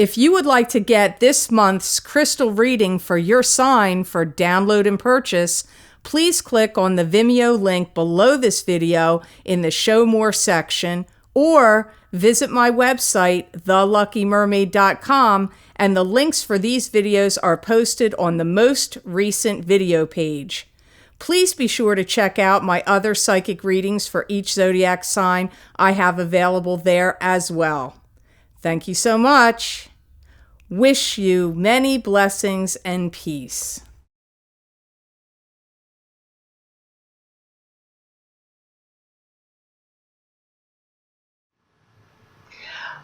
If you would like to get this month's crystal reading for your sign for download and purchase, please click on the Vimeo link below this video in the Show More section, or visit my website, theluckymermaid.com, and the links for these videos are posted on the most recent video page. Please be sure to check out my other psychic readings for each zodiac sign I have available there as well. Thank you so much. Wish you many blessings and peace.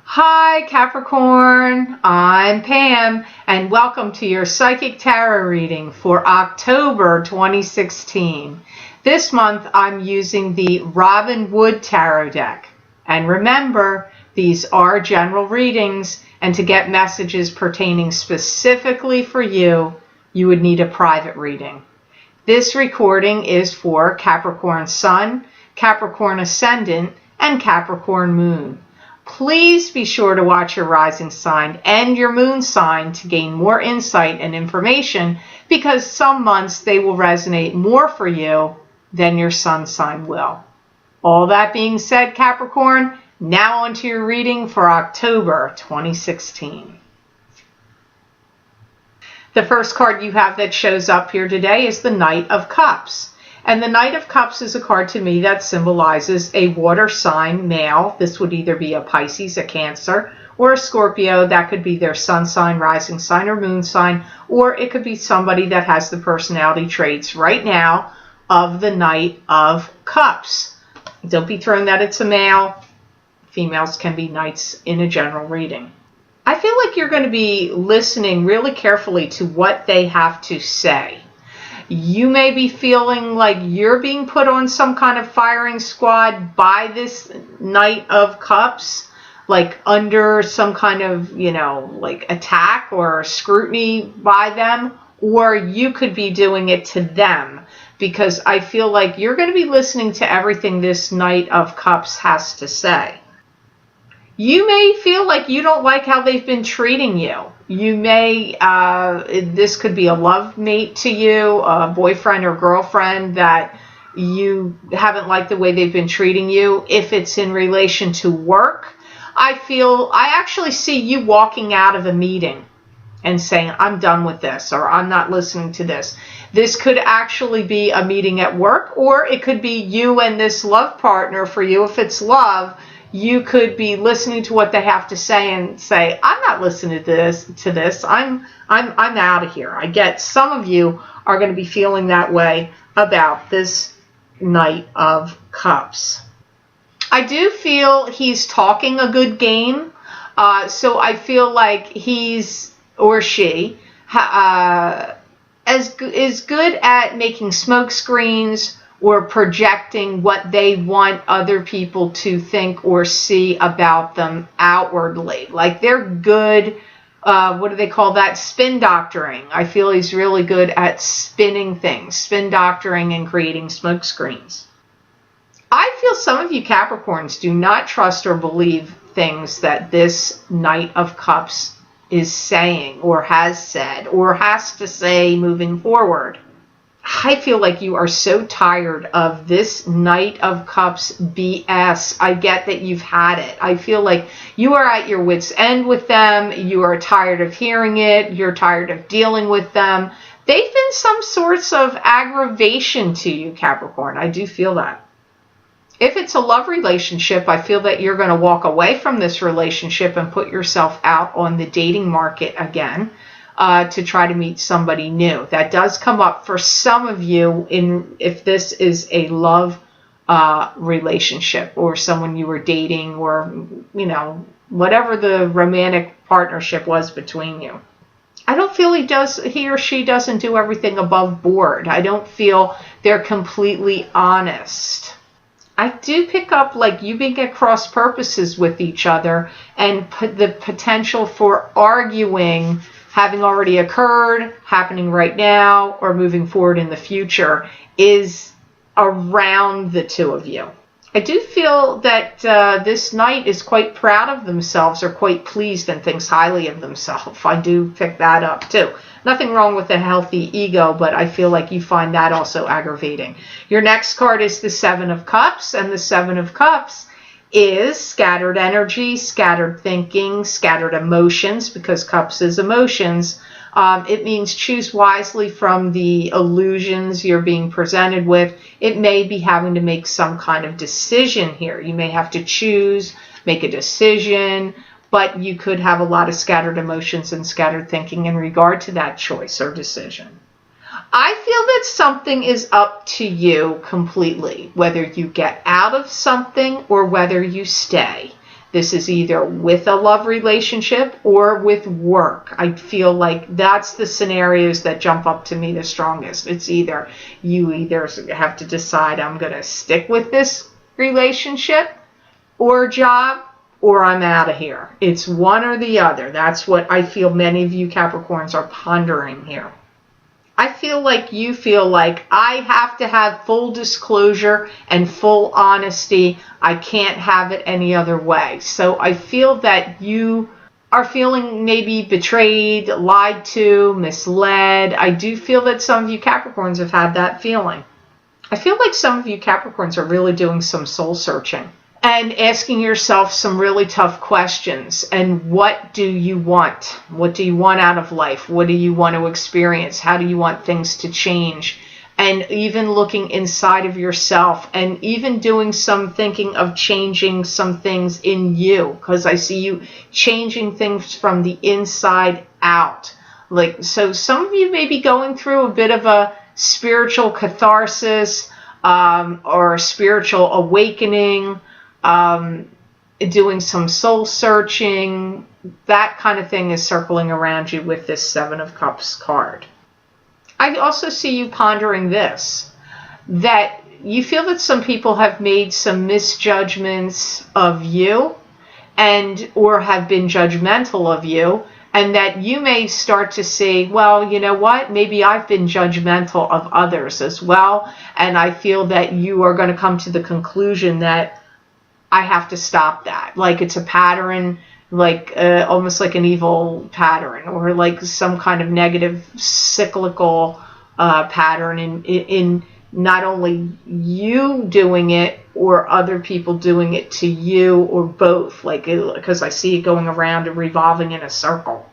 Hi Capricorn, I'm Pam, and welcome to your Psychic Tarot reading for October 2016. This month I'm using the Robin Wood Tarot deck. And remember, these are general readings, and to get messages pertaining specifically for you, you would need a private reading. This recording is for Capricorn Sun, Capricorn Ascendant, and Capricorn Moon. Please be sure to watch your rising sign and your moon sign to gain more insight and information, because some months they will resonate more for you than your sun sign will. All that being said, Capricorn, now on to your reading for October 2016. The first card you have that shows up here today is the Knight of Cups. And the Knight of Cups is a card to me that symbolizes a water sign male. This would either be a Pisces, a Cancer, or a Scorpio. That could be their sun sign, rising sign, or moon sign. Or it could be somebody that has the personality traits right now of the Knight of Cups. Don't be thrown that it's a male. Females can be knights in a general reading. I feel like you're going to be listening really carefully to what they have to say. You may be feeling like you're being put on some kind of firing squad by this Knight of Cups, like under some kind of, like attack or scrutiny by them, or you could be doing it to them, because I feel like you're going to be listening to everything this Knight of Cups has to say. You may feel like you don't like how they've been treating you. You may, this could be a love mate to you, a boyfriend or girlfriend that you haven't liked the way they've been treating you. If it's in relation to work, I actually see you walking out of a meeting and saying, I'm done with this, or I'm not listening to this. This could actually be a meeting at work, or it could be you and this love partner for you. If it's love, you could be listening to what they have to say and say, I'm not listening to this. I'm out of here. I get some of you are going to be feeling that way about this Knight of Cups. I do feel he's talking a good game. So I feel like he's, or she, is good at making smoke screens or projecting what they want other people to think or see about them outwardly. Like they're good, what do they call that? Spin doctoring. I feel he's really good at spinning things, spin doctoring and creating smoke screens. I feel some of you Capricorns do not trust or believe things that this Knight of Cups is saying or has said or has to say moving forward. I feel like you are so tired of this Knight of Cups BS. I get that you've had it. I feel like you are at your wit's end with them. You are tired of hearing it. You're tired of dealing with them. They've been some sorts of aggravation to you, Capricorn. I do feel that. If it's a love relationship, I feel that you're going to walk away from this relationship and put yourself out on the dating market again. To try to meet somebody new. That does come up for some of you if this is a love relationship or someone you were dating, or whatever the romantic partnership was between you. I don't feel he or she doesn't do everything above board. I don't feel they're completely honest. I do pick up like you being at cross purposes with each other, and the potential for arguing having already occurred, happening right now, or moving forward in the future is around the two of you. I do feel that this knight is quite proud of themselves or quite pleased and thinks highly of themselves. I do pick that up too. Nothing wrong with a healthy ego, but I feel like you find that also aggravating. Your next card is the Seven of Cups, and the Seven of Cups is scattered energy, scattered thinking, scattered emotions, because cups is emotions. It means choose wisely from the illusions you're being presented with. It may be having to make some kind of decision here. You may have to choose, make a decision, but you could have a lot of scattered emotions and scattered thinking in regard to that choice or decision. I feel that something is up to you completely, whether you get out of something or whether you stay. This is either with a love relationship or with work. I feel like that's the scenarios that jump up to me the strongest. It's either you have to decide, I'm going to stick with this relationship or job, or I'm out of here. It's one or the other. That's what I feel many of you Capricorns are pondering here. I feel like you feel like I have to have full disclosure and full honesty. I can't have it any other way. So I feel that you are feeling maybe betrayed, lied to, misled. I do feel that some of you Capricorns have had that feeling. I feel like some of you Capricorns are really doing some soul searching and asking yourself some really tough questions. And what do you want? What do you want out of life? What do you want to experience? How do you want things to change? And even looking inside of yourself and even doing some thinking of changing some things in you, because I see you changing things from the inside out. Like, so some of you may be going through a bit of a spiritual catharsis or a spiritual awakening, doing some soul searching. That kind of thing is circling around you with this Seven of Cups card. I also see you pondering this, that you feel that some people have made some misjudgments of you and or have been judgmental of you, and that you may start to see, well, you know what, maybe I've been judgmental of others as well, and I feel that you are going to come to the conclusion that I have to stop that. Like it's a pattern, like almost like an evil pattern, or like some kind of negative cyclical pattern in not only you doing it or other people doing it to you, or both, like, because I see it going around and revolving in a circle.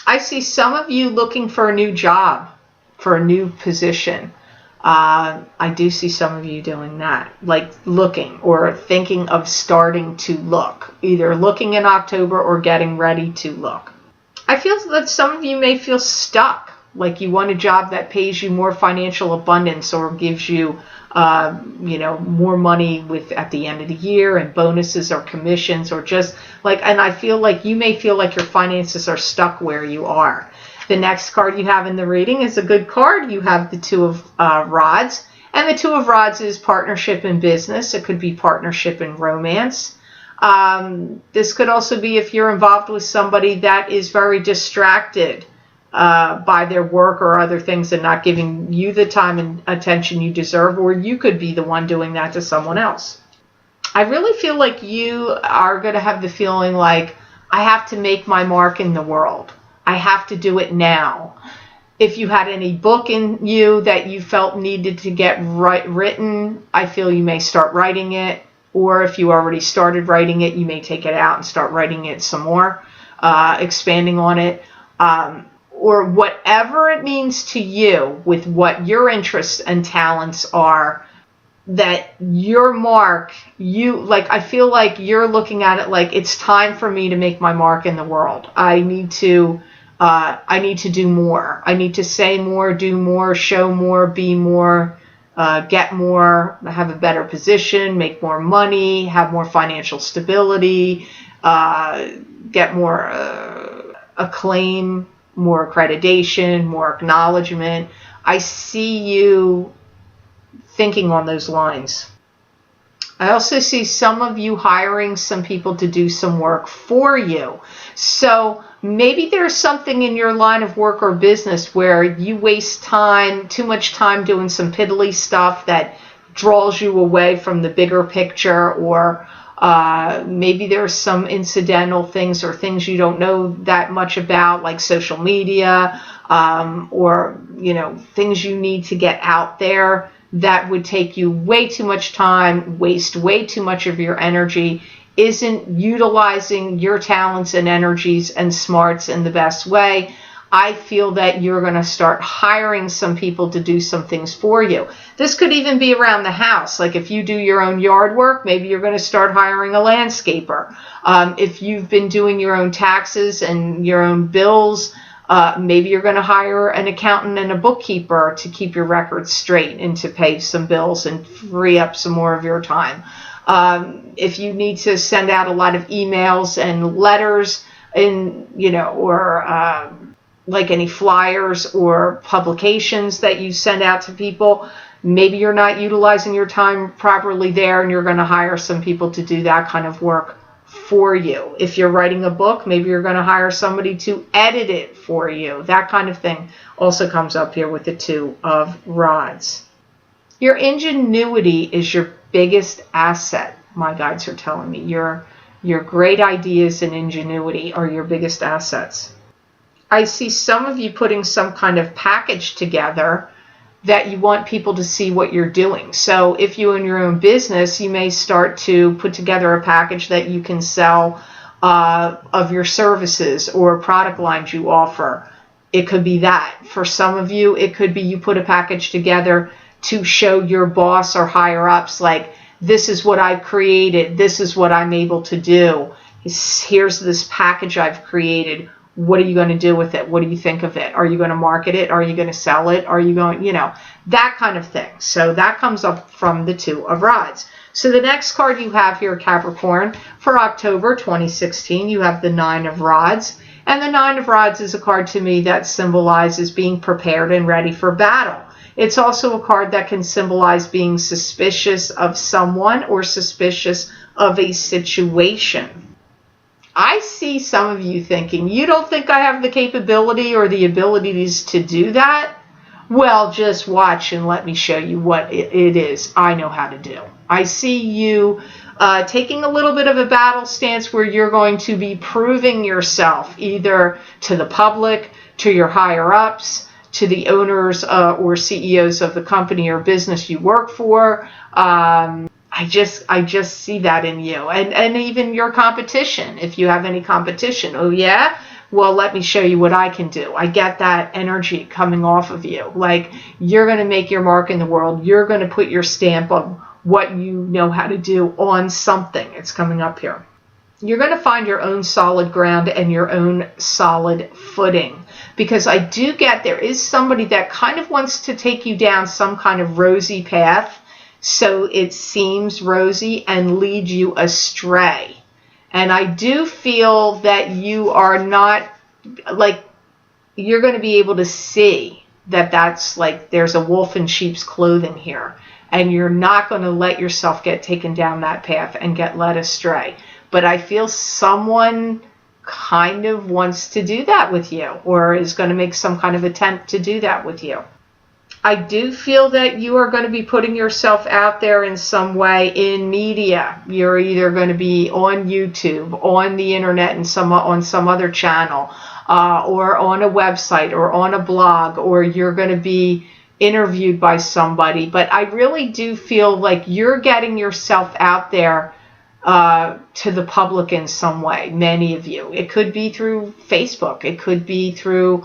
I see some of you looking for a new job, for a new position. I do see some of you doing that, like looking or thinking of starting to look, either looking in October or getting ready to look. I feel that some of you may feel stuck, like you want a job that pays you more financial abundance or gives you, more money at the end of the year, and bonuses or commissions, or just like, and I feel like you may feel like your finances are stuck where you are. The next card you have in the reading is a good card. You have the Two of Rods. And the Two of Rods is partnership in business. It could be partnership in romance. This could also be if you're involved with somebody that is very distracted by their work or other things and not giving you the time and attention you deserve, or you could be the one doing that to someone else. I really feel like you are going to have the feeling like, I have to make my mark in the world. I have to do it now. If you had any book in you that you felt needed to get written, I feel you may start writing it. Or if you already started writing it, you may take it out and start writing it some more, expanding on it. Or whatever it means to you with what your interests and talents are, that your mark, I feel like you're looking at it like, it's time for me to make my mark in the world. I need to do more. I need to say more, do more, show more, be more, get more, have a better position, make more money, have more financial stability, get more acclaim, more accreditation, more acknowledgement. I see you thinking on those lines. I also see some of you hiring some people to do some work for you. So maybe there's something in your line of work or business where you waste time, too much time doing some piddly stuff that draws you away from the bigger picture, or maybe there's some incidental things or things you don't know that much about, like social media, or things you need to get out there that would take you way too much time, waste way too much of your energy, isn't utilizing your talents and energies and smarts in the best way. I feel that you're going to start hiring some people to do some things for you. This could even be around the house. Like if you do your own yard work, maybe you're going to start hiring a landscaper. If you've been doing your own taxes and your own bills, maybe you're going to hire an accountant and a bookkeeper to keep your records straight and to pay some bills and free up some more of your time. If you need to send out a lot of emails and letters or like any flyers or publications that you send out to people, maybe you're not utilizing your time properly there, and you're going to hire some people to do that kind of work for you. If you're writing a book, maybe you're going to hire somebody to edit it for you. That kind of thing also comes up here with the Two of Rods. Your ingenuity is your biggest asset, my guides are telling me. Your great ideas and ingenuity are your biggest assets. I see some of you putting some kind of package together that you want people to see what you're doing. So if you own your own business, you may start to put together a package that you can sell of your services or product lines you offer. It could be that. For some of you, it could be you put a package together to show your boss or higher ups, like, this is what I've created, this is what I'm able to do, here's this package I've created. What are you going to do with it? What do you think of it? Are you going to market it? Are you going to sell it? Are you going, that kind of thing. So that comes up from the Two of Rods. So the next card you have here, Capricorn, for October 2016, you have the Nine of Rods. And the Nine of Rods is a card to me that symbolizes being prepared and ready for battle. It's also a card that can symbolize being suspicious of someone or suspicious of a situation. I see some of you thinking, you don't think I have the capability or the abilities to do that? Well, just watch and let me show you what it is I know how to do. I see you taking a little bit of a battle stance where you're going to be proving yourself either to the public, to your higher ups, to the owners or CEOs of the company or business you work for. I just see that in you, and even your competition. If you have any competition, oh yeah, well, let me show you what I can do. I get that energy coming off of you. Like, you're going to make your mark in the world. You're going to put your stamp of what you know how to do on something. It's coming up here. You're going to find your own solid ground and your own solid footing, because I do get there is somebody that kind of wants to take you down some kind of rosy path, so it seems rosy, and lead you astray. And I do feel that you are not, like, you're going to be able to see that that's like there's a wolf in sheep's clothing here, and you're not going to let yourself get taken down that path and get led astray. But I feel someone kind of wants to do that with you, or is going to make some kind of attempt to do that with you. I do feel that you are going to be putting yourself out there in some way in media. You're either going to be on YouTube, on the internet, and on some other channel, or on a website, or on a blog, or you're going to be interviewed by somebody. But I really do feel like you're getting yourself out there to the public in some way, many of you. It could be through Facebook. It could be through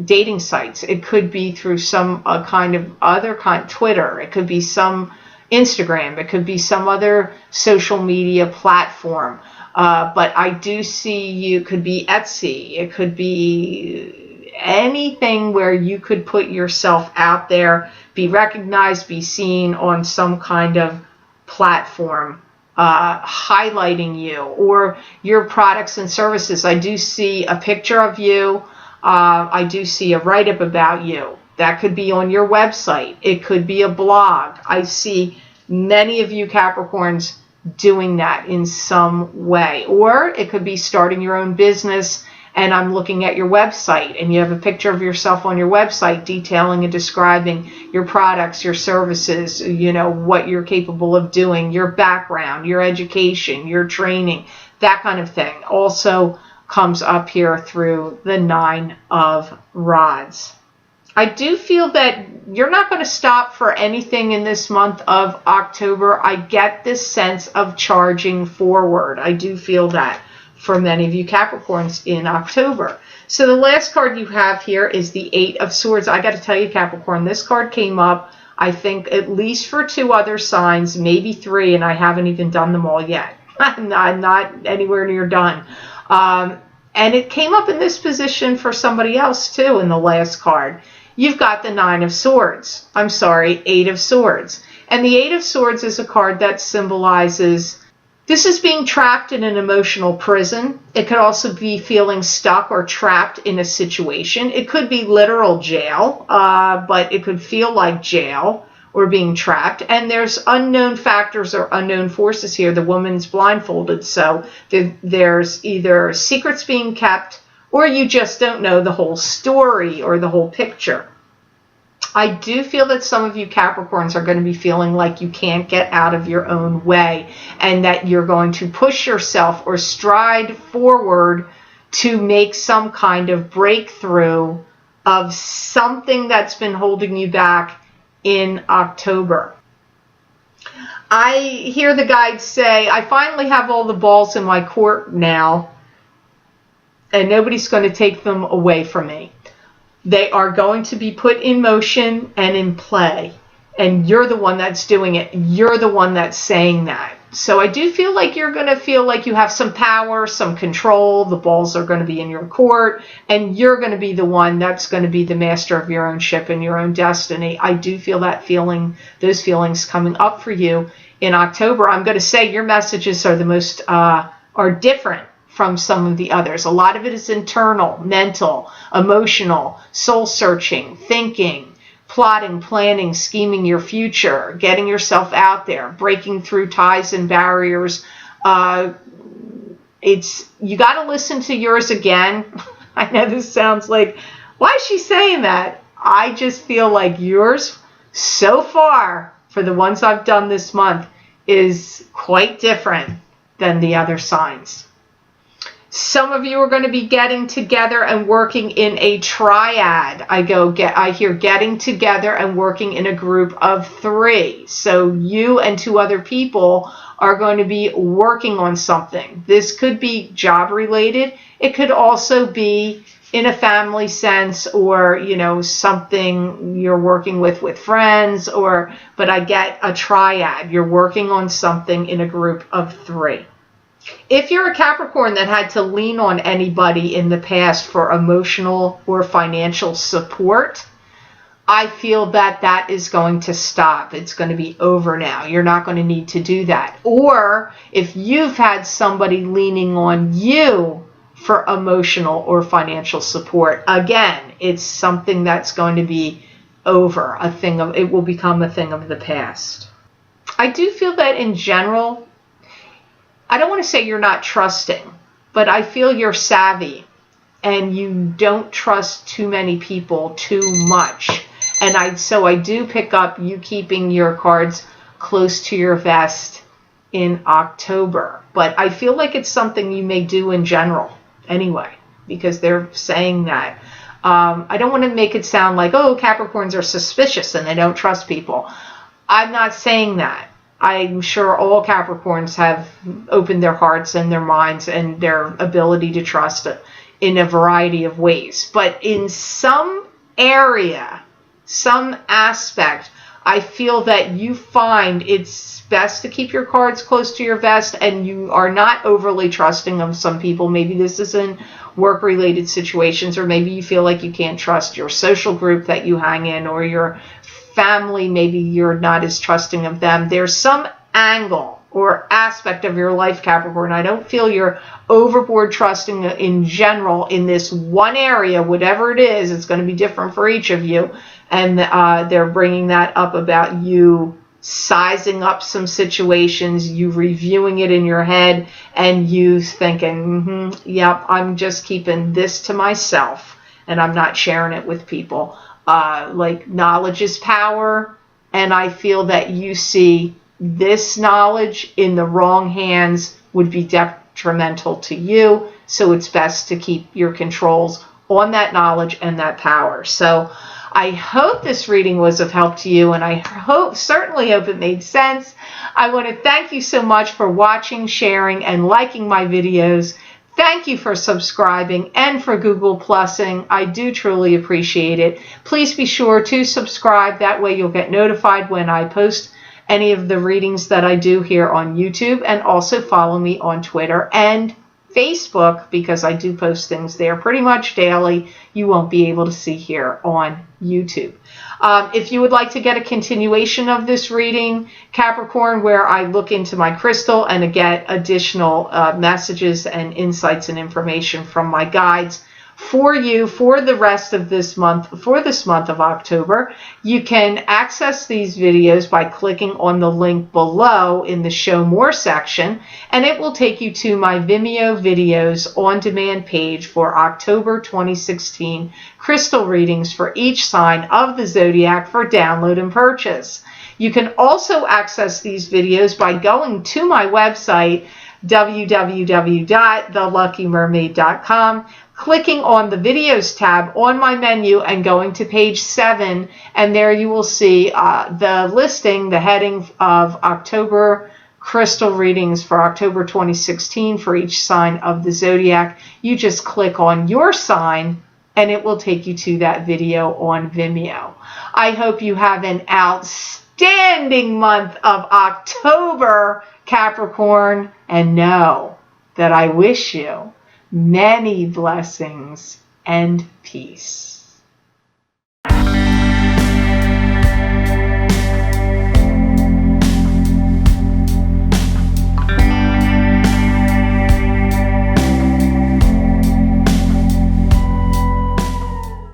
dating sites. It could be through some kind of other kind, Twitter. It could be some Instagram. It could be some other social media platform. But I do see you, could be Etsy. It could be anything where you could put yourself out there, be recognized, be seen on some kind of platform, highlighting you or your products and services. I do see a picture of you. I do see a write-up about you. That could be on your website. It could be a blog. I see many of you Capricorns doing that in some way. Or it could be starting your own business and I'm looking at your website, and you have a picture of yourself on your website detailing and describing your products, your services, what you're capable of doing, your background, your education, your training, that kind of thing also comes up here through the Nine of Rods. I do feel that you're not going to stop for anything in this month of October. I get this sense of charging forward. I do feel that for many of you Capricorns in October. So the last card you have here is the Eight of Swords. I got to tell you, Capricorn, this card came up, I think, at least for 2 other signs, maybe 3, and I haven't even done them all yet. I'm not anywhere near done. And it came up in this position for somebody else, too, in the last card. You've got the Eight of Swords. And the Eight of Swords is a card that symbolizes this is being trapped in an emotional prison. It could also be feeling stuck or trapped in a situation. It could be literal jail, but it could feel like jail or being trapped. And there's unknown factors or unknown forces here. The woman's blindfolded, so there's either secrets being kept, or you just don't know the whole story or the whole picture. I do feel that some of you Capricorns are going to be feeling like you can't get out of your own way, and that you're going to push yourself or stride forward to make some kind of breakthrough of something that's been holding you back in October. I hear the guides say, I finally have all the balls in my court now, and nobody's going to take them away from me. They are going to be put in motion and in play. And you're the one that's doing it. You're the one that's saying that. So I do feel like you're going to feel like you have some power, some control. The balls are going to be in your court. And you're going to be the one that's going to be the master of your own ship and your own destiny. I do feel that feeling, those feelings coming up for you in October. I'm going to say your messages are the most, are different from some of the others. A lot of it is internal, mental, emotional, soul-searching, thinking, plotting, planning, scheming your future, getting yourself out there, breaking through ties and barriers. You got to listen to yours again. I know this sounds like, why is she saying that? I just feel like yours, so far, for the ones I've done this month, is quite different than the other signs. Some of you are going to be getting together and working in a triad. I hear getting together and working in a group of 3. So you and 2 other people are going to be working on something. This could be job related. It could also be in a family sense, or, something you're working with friends, but I get a triad. You're working on something in a group of 3. If you're a Capricorn that had to lean on anybody in the past for emotional or financial support, I feel that that is going to stop. It's going to be over now. You're not going to need to do that. Or if you've had somebody leaning on you for emotional or financial support, again, it's something that's going to be over. It will become a thing of the past. I do feel that in general, I don't want to say you're not trusting, but I feel you're savvy and you don't trust too many people too much. And so I do pick up you keeping your cards close to your vest in October. But I feel like it's something you may do in general anyway, because they're saying that. I don't want to make it sound like, oh, Capricorns are suspicious and they don't trust people. I'm not saying that. I'm sure all Capricorns have opened their hearts and their minds and their ability to trust in a variety of ways. But in some area, some aspect, I feel that you find it's best to keep your cards close to your vest, and you are not overly trusting of some people. Maybe this is in work-related situations, or maybe you feel like you can't trust your social group that you hang in, or your family, maybe you're not as trusting of them. There's some angle or aspect of your life, Capricorn. I don't feel you're overboard trusting in general in this one area, whatever it is. It's going to be different for each of you. And they're bringing that up about you sizing up some situations, you reviewing it in your head, and you thinking, yep, I'm just keeping this to myself and I'm not sharing it with people. Like, knowledge is power, and I feel that you see this knowledge in the wrong hands would be detrimental to you, so it's best to keep your controls on that knowledge and that power. So I hope this reading was of help to you, and I certainly hope it made sense. I want to thank you so much for watching, sharing, and liking my videos. Thank you for subscribing and for Google Plusing. I do truly appreciate it. Please be sure to subscribe. That way you'll get notified when I post any of the readings that I do here on YouTube, and also follow me on Twitter and Facebook, because I do post things there pretty much daily you won't be able to see here on YouTube. If you would like to get a continuation of this reading, Capricorn, where I look into my crystal and get additional messages and insights and information from my guides for you for the rest of this month, for this month of October, you can access these videos by clicking on the link below in the Show More section, and it will take you to my Vimeo videos on demand page for October 2016 crystal readings for each sign of the zodiac for download and purchase. You can also access these videos by going to my website, www.theluckymermaid.com, clicking on the videos tab on my menu and going to page 7, and there you will see the listing, the heading of October crystal readings for October 2016 for each sign of the zodiac. You just click on your sign and it will take you to that video on Vimeo. I hope you have an outstanding month of October, Capricorn, and know that I wish you many blessings and peace.